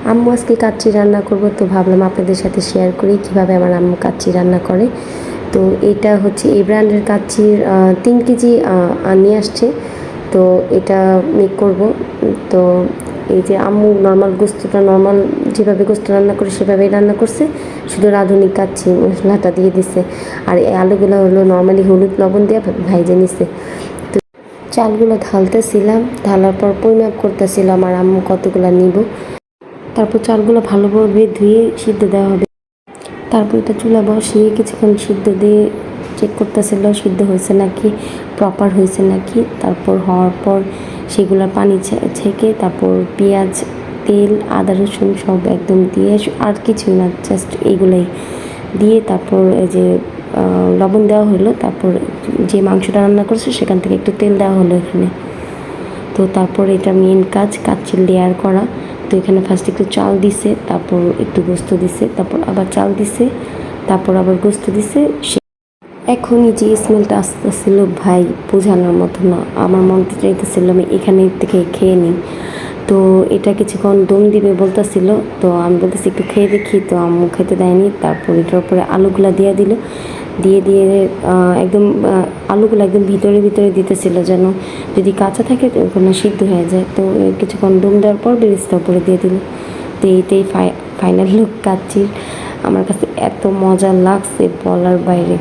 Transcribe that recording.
আম্মু আজকে কাচ্চি রান্না করব, তো ভাবলাম আপনাদের সাথে শেয়ার করি কীভাবে আমার আম্মু কাচ্চি রান্না করে। তো এটা হচ্ছে এই ব্র্যান্ডের কাচ্চির 3 কেজি নিয়ে আসছে। তো এটা মেক করব। তো এই যে আম্মু নর্মাল গোস্তটা নর্মাল যেভাবে গোস্ত রান্না করে সেভাবেই রান্না করছে, শুধু রাঁধুনি কাচ্চি মশলাটা দিয়ে দিছে। আর এই আলুগুলো হলো নর্মালি হলুদ লবণ দিয়ে ভাইজে নিছে। তো চালগুলো ঢালতেছিলাম, ঢালার পর পরিমাপ করতেছিলাম আর আম্মু কতগুলো নিব। তারপর চালগুলো ভালোভাবে ধুয়ে সিদ্ধ দেওয়া হবে। তারপর এটা চুলা বসিয়ে কিছুক্ষণ সিদ্ধ দিয়ে চেক করতেছিল সিদ্ধ হয়েছে নাকি, প্রপার হয়েছে নাকি। তারপর হওয়ার পর সেগুলো পানি ছেঁকে তারপর পেঁয়াজ, তেল, আদা রসুন সব একদম দিয়ে, আর কিছুই না, জাস্ট এইগুলোই দিয়ে তারপর এই যে লবণ দেওয়া হলো। তারপর যে মাংসটা রান্না করছে সেখান থেকে একটু তেল দেওয়া হলো এখানে। তো তারপর এটা মেন কাজ, কাচ্চির লেয়ার করা। তো এখানে ফার্স্ট একটু চাল দিছে, তারপর একটু গোস্ত দিছে, তারপর আবার চাল দিছে, তারপর আবার গোস্ত দিছে। এখনই যে স্মেলটা আসতেছিল ভাই বোঝানোর মতো না, আমার মনটা চাইতেছিল আমি এখানে থেকে খেয়ে নিই। তো এটা কিছুক্ষণ দম দিবে বলতেছিল, তো আমি বলতেছি একটু খেয়ে দেখি, তো আম্মু খেতে দেয়নি। তারপর এটার উপরে আলুগুলা দিয়ে দিল, দিয়ে দিয়ে একদম আলুগুলো একদম ভিতরে ভিতরে দিতেছিল, যেন যদি কাঁচা থাকে তো ওখানে সিদ্ধ হয়ে যায়। তো কিছুক্ষণ দম দেওয়ার পর বেরেস্তা উপরে দিয়ে দিল। তো এইটাই ফাইনাল লুক কাচ্চির। আমার কাছে এত মজা লাগছে বলার বাইরে।